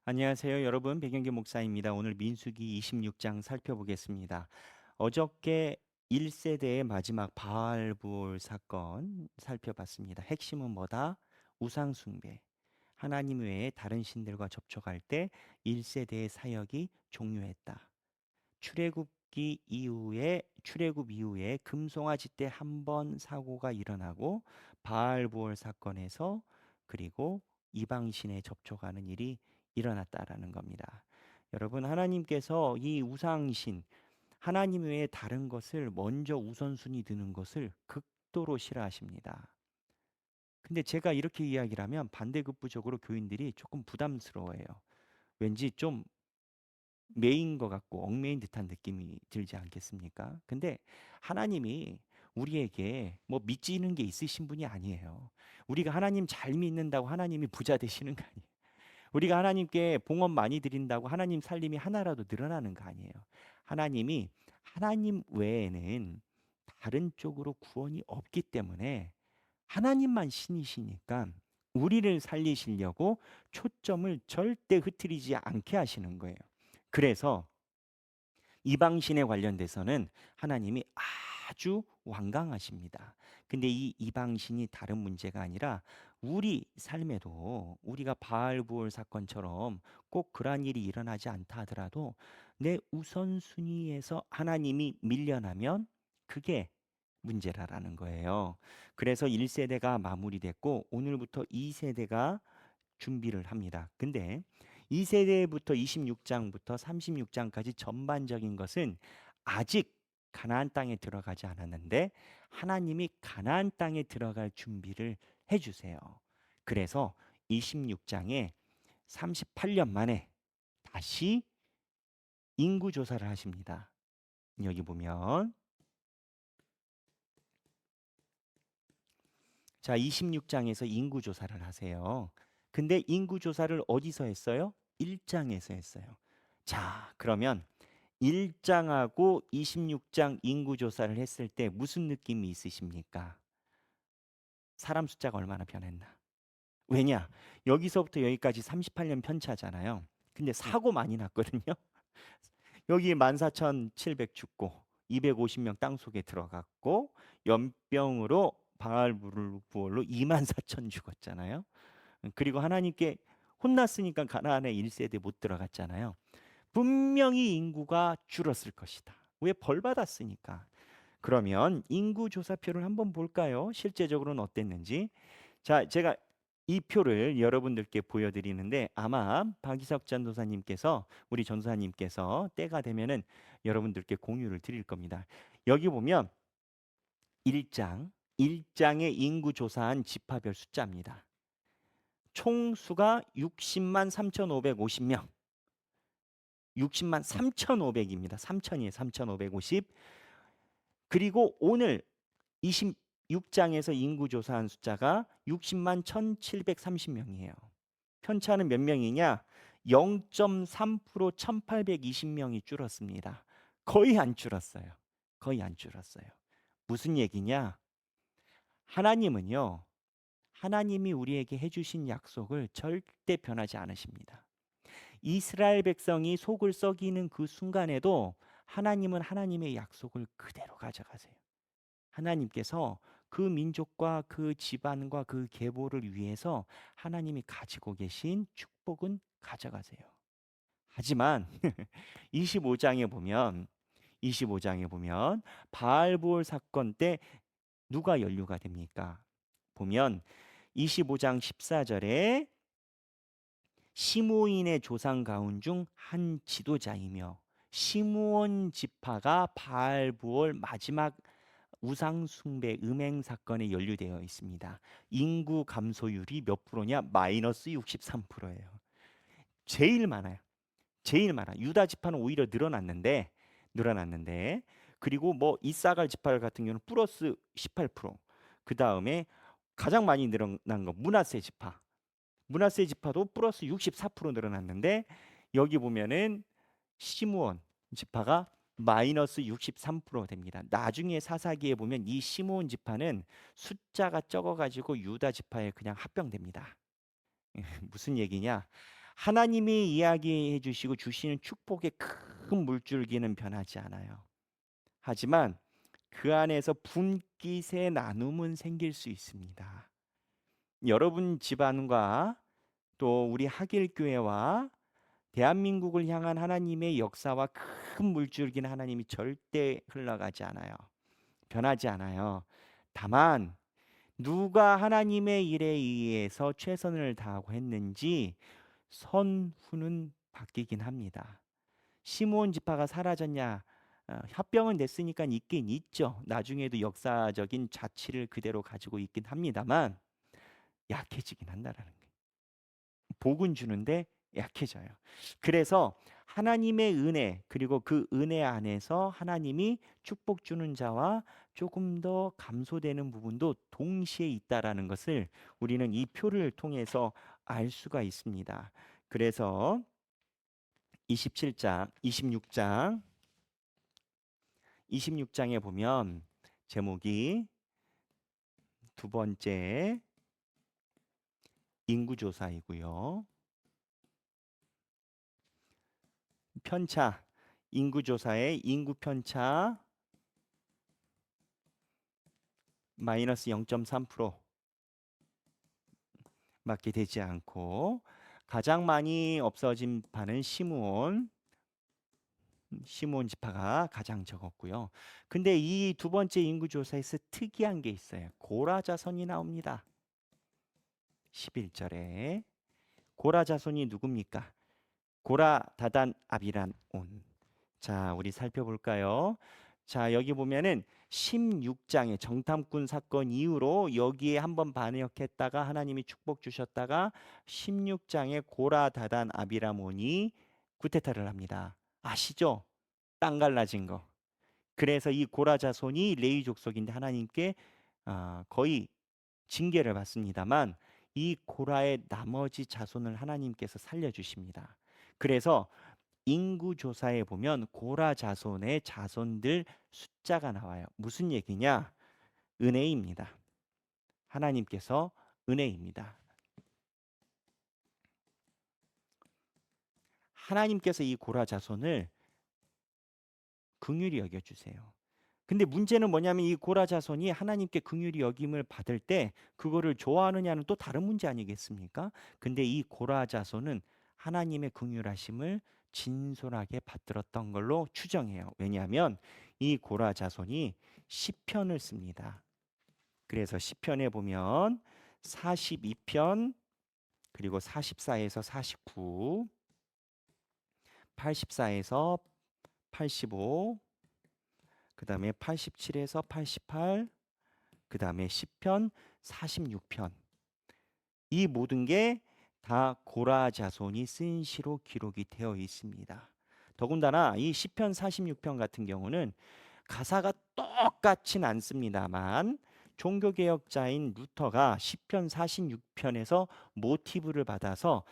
안녕하세요, 여러분. 백영기 목사입니다. 오늘 민수기 26장 살펴보겠습니다. 어저께 1세대의 마지막 바알볼 사건 살펴봤습니다. 핵심은 뭐다? 우상 숭배. 하나님 외에 다른 신들과 접촉할 때 1세대의 사역이 종료했다. 출애굽 이후에 금송아지 때 한 번 사고가 일어나고 바알보알 사건에서 그리고 이방신에 접촉하는 일이 일어났다라는 겁니다. 여러분, 하나님께서 이 우상신 하나님 외에 다른 것을 먼저 우선순위 두는 것을 극도로 싫어하십니다. 근데 제가 이렇게 이야기를 하면 반대급부적으로 교인들이 조금 부담스러워해요. 왠지 좀 매인 것 같고 얽매인 듯한 느낌이 들지 않겠습니까? 근데 하나님이 우리에게 뭐 믿지는 게 있으신 분이 아니에요. 우리가 하나님 잘 믿는다고 하나님이 부자 되시는 거 아니에요. 우리가 하나님께 봉헌 많이 드린다고 하나님 살림이 하나라도 늘어나는 거 아니에요. 하나님이 하나님 외에는 다른 쪽으로 구원이 없기 때문에 하나님만 신이시니까 우리를 살리시려고 초점을 절대 흐트리지 않게 하시는 거예요. 그래서 이방신에 관련돼서는 하나님이 아주 완강하십니다. 근데 이 이방신이 다른 문제가 아니라 우리 삶에도 우리가 바알부올 사건처럼 꼭 그러한 일이 일어나지 않다 하더라도 내 우선순위에서 하나님이 밀려나면 그게 문제라라는 거예요. 그래서 1세대가 마무리됐고 오늘부터 2세대가 준비를 합니다. 근데 2세대부터 26장부터 36장까지 전반적인 것은 아직 가나안 땅에 들어가지 않았는데 하나님이 가나안 땅에 들어갈 준비를 해 주세요. 그래서 26장에 38년 만에 다시 인구 조사를 하십니다. 여기 보면 자, 26장에서 인구 조사를 하세요. 근데 인구 조사를 어디서 했어요? 1장에서 했어요. 자, 그러면 1장하고 26장 인구 조사를 했을 때 무슨 느낌이 있으십니까? 사람 숫자가 얼마나 변했나? 왜냐? 여기서부터 여기까지 38년 편차잖아요. 근데 사고 많이 났거든요. 여기 14,700 죽고 250명 땅속에 들어갔고 연병으로 바알부올로 24,000 죽었잖아요. 그리고 하나님께 혼났으니까 가나안에 1세대 못 들어갔잖아요. 분명히 인구가 줄었을 것이다. 왜? 벌 받았으니까. 그러면 인구 조사표를 한번 볼까요? 실제적으로는 어땠는지. 자, 제가 이 표를 여러분들께 보여드리는데 아마 박이석 전도사님께서 우리 전도사님께서 때가 되면은 여러분들께 공유를 드릴 겁니다. 여기 보면 1장에 인구 조사한 지파별 숫자입니다. 총수가 60만 3,550명. 60만 3,500입니다. 3,000이에요. 3,550. 그리고 오늘 26장에서 인구 조사한 숫자가 60만 1,730명이에요. 편차는 몇 명이냐? 0.3% 1,820명이 줄었습니다. 거의 안 줄었어요. 거의 안 줄었어요. 무슨 얘기냐? 하나님은요. 하나님이 우리에게 해주신 약속을 절대 변하지 않으십니다. 이스라엘 백성이 속을 썩이는 그 순간에도 하나님은 하나님의 약속을 그대로 가져가세요. 하나님께서 그 민족과 그 집안과 그 계보를 위해서 하나님이 가지고 계신 축복은 가져가세요. 하지만 25장에 보면 25장에 보면 바알볼 사건 때 누가 연루가 됩니까? 보면 25장 14절에 시므온의 조상 가운 중 한 지도자이며 시므온 지파가 바알부올 마지막 우상 숭배 음행 사건에 연루되어 있습니다. 인구 감소율이 몇 프로냐? 마이너스 63%예요. 제일 많아요. 제일 많아. 유다 지파는 오히려 늘어났는데 그리고 뭐 이사갈 지파 같은 경우는 플러스 18%. 그 다음에 가장 많이 늘어난 거 므낫세 지파. 므낫세 지파도 플러스 64% 늘어났는데 여기 보면은 시므온 지파가 마이너스 63% 됩니다. 나중에 사사기에 보면 이 시므온 지파는 숫자가 적어가지고 유다 지파에 그냥 합병됩니다. 무슨 얘기냐? 하나님이 이야기해 주시고 주시는 축복의 큰 물줄기는 변하지 않아요. 하지만 그 안에서 분깃의 나눔은 생길 수 있습니다. 여러분 집안과 또 우리 하길교회와 대한민국을 향한 하나님의 역사와 큰 물줄기는 하나님이 절대 흘러가지 않아요. 변하지 않아요. 다만 누가 하나님의 일에 의해서 최선을 다하고 했는지 선후는 바뀌긴 합니다. 시므온 지파가 사라졌냐? 합병은 됐으니까 있긴 있죠. 나중에도 역사적인 자취를 그대로 가지고 있긴 합니다만 약해지긴 한다라는 거예요. 복은 주는데 약해져요. 그래서 하나님의 은혜 그리고 그 은혜 안에서 하나님이 축복 주는 자와 조금 더 감소되는 부분도 동시에 있다라는 것을 우리는 이 표를 통해서 알 수가 있습니다. 그래서 27장, 26장에 보면 제목이 두 번째 인구조사이고요. 편차, 인구조사의 인구 편차 마이너스 0.3% 밖에 되지 않고 가장 많이 없어진 파는 시므온 지파가 가장 적었고요. 근데 이 두 번째 인구조사에서 특이한 게 있어요. 고라 자손이 나옵니다. 11절에 고라 자손이 누굽니까? 고라, 다단, 아비란, 온. 자, 우리 살펴볼까요? 자, 여기 보면은 16장의 정탐꾼 사건 이후로 여기에 한번 반역했다가 하나님이 축복 주셨다가 16장의 고라, 다단, 아비람, 온이 구테타를 합니다. 아시죠? 땅 갈라진 거. 그래서 이 고라 자손이 레위 족속인데 하나님께 거의 징계를 받습니다만 이 고라의 나머지 자손을 하나님께서 살려주십니다. 그래서 인구 조사에 보면 고라 자손의 자손들 숫자가 나와요. 무슨 얘기냐? 은혜입니다. 하나님께서 은혜입니다. 하나님께서 이 고라 자손을 긍휼히 여겨 주세요. 근데 문제는 뭐냐면 이 고라 자손이 하나님께 긍휼히 여김을 받을 때 그거를 좋아하느냐는 또 다른 문제 아니겠습니까? 근데 이 고라 자손은 하나님의 긍휼하심을 진솔하게 받들었던 걸로 추정해요. 왜냐하면 이 고라 자손이 시편을 씁니다. 그래서 시편에 보면 42편 그리고 44에서 49, 84에서 85, 그 다음에 87에서 88, 그 다음에 시편 46편. 이 모든 게 다 고라 자손이 쓴 시로 기록이 되어 있습니다. 더군다나 이 시편 46편 같은 경우는 가사가 똑같진 않습니다만 종교개혁자인 루터가 시편 46편에서 모티브를 받아서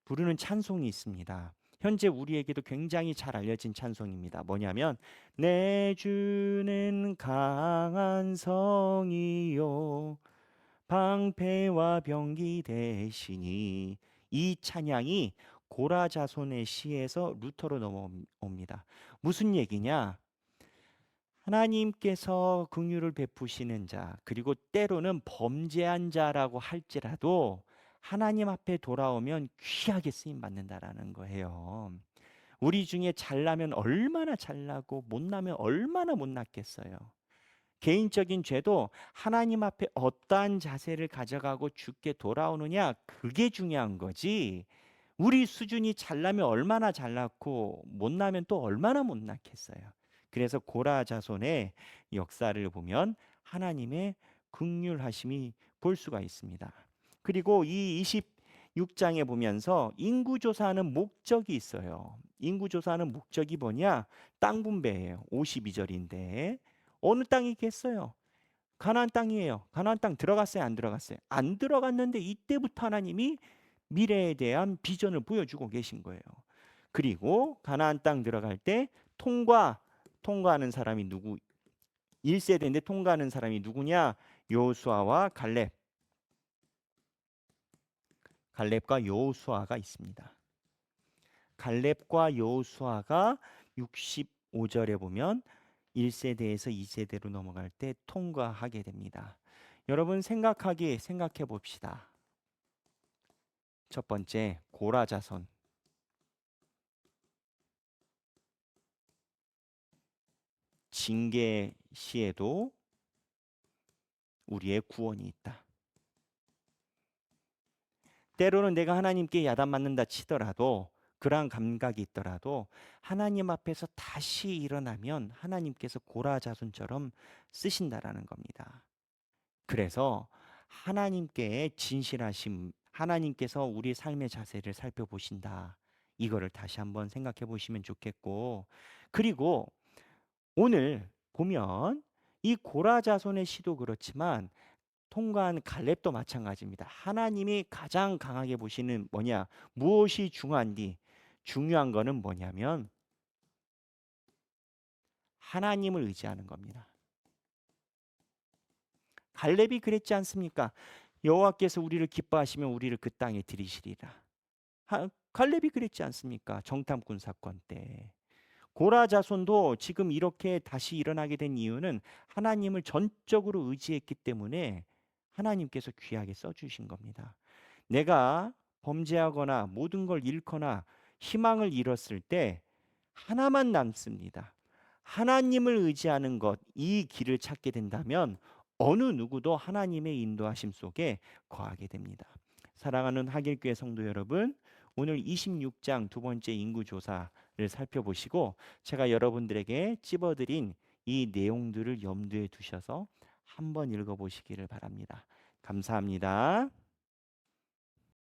부르는 찬송이 있습니다. 현재 우리에게도 굉장히 잘 알려진 찬송입니다. 뭐냐면 내 주는 강한 성이요 방패와 병기 되시니 이 찬양이 고라 자손의 시에서 루터로 넘어옵니다. 무슨 얘기냐? 하나님께서 긍휼을 베푸시는 자, 그리고 때로는 범죄한 자라고 할지라도 하나님 앞에 돌아오면 귀하게 쓰임 받는다라는 거예요. 우리 중에 잘나면 얼마나 잘나고 못나면 얼마나 못났겠어요. 개인적인 죄도 하나님 앞에 어떠한 자세를 가져가고 죽게 돌아오느냐 그게 중요한 거지. 우리 수준이 잘나면 얼마나 잘났고 못나면 또 얼마나 못났겠어요. 그래서 고라 자손의 역사를 보면 하나님의 긍휼하심이 볼 수가 있습니다. 그리고 이 26장에 보면서 인구조사하는 목적이 있어요. 인구조사하는 목적이 뭐냐? 땅 분배예요. 52절인데 어느 땅이 있겠어요? 가나안 땅이에요. 가나안 땅 들어갔어요? 안 들어갔어요? 안 들어갔는데 이때부터 하나님이 미래에 대한 비전을 보여주고 계신 거예요. 그리고 가나안 땅 들어갈 때 통과하는 사람이 누구? 1세대인데 통과하는 사람이 누구냐? 여호수아와 갈렙. 갈렙과 여호수아가 있습니다. 갈렙과 여호수아가 65절에 보면 1세대에서 2세대로 넘어갈 때 통과하게 됩니다. 여러분 생각해 봅시다. 첫 번째, 고라 자손. 징계 시에도 우리의 구원이 있다. 때로는 내가 하나님께 야단 맞는다 치더라도, 그러한 감각이 있더라도 하나님 앞에서 다시 일어나면 하나님께서 고라 자손처럼 쓰신다라는 겁니다. 그래서 하나님께 진실하심, 하나님께서 우리 삶의 자세를 살펴보신다. 이거를 다시 한번 생각해 보시면 좋겠고, 그리고 오늘 보면 이 고라 자손의 시도 그렇지만 통과한 갈렙도 마찬가지입니다. 하나님이 가장 강하게 보시는 뭐냐? 무엇이 중요한디? 중요한 거는 뭐냐면 하나님을 의지하는 겁니다. 갈렙이 그랬지 않습니까? 여호와께서 우리를 기뻐하시면 우리를 그 땅에 들이시리라. 갈렙이 그랬지 않습니까? 정탐꾼 사건 때. 고라 자손도 지금 이렇게 다시 일어나게 된 이유는 하나님을 전적으로 의지했기 때문에 하나님께서 귀하게 써주신 겁니다. 내가 범죄하거나 모든 걸 잃거나 희망을 잃었을 때 하나만 남습니다. 하나님을 의지하는 것, 이 길을 찾게 된다면 어느 누구도 하나님의 인도하심 속에 거하게 됩니다. 사랑하는 하길교회 성도 여러분, 오늘 26장 두 번째 인구조사를 살펴보시고 제가 여러분들에게 찝어드린 이 내용들을 염두에 두셔서 한번 읽어보시기를 바랍니다. 감사합니다.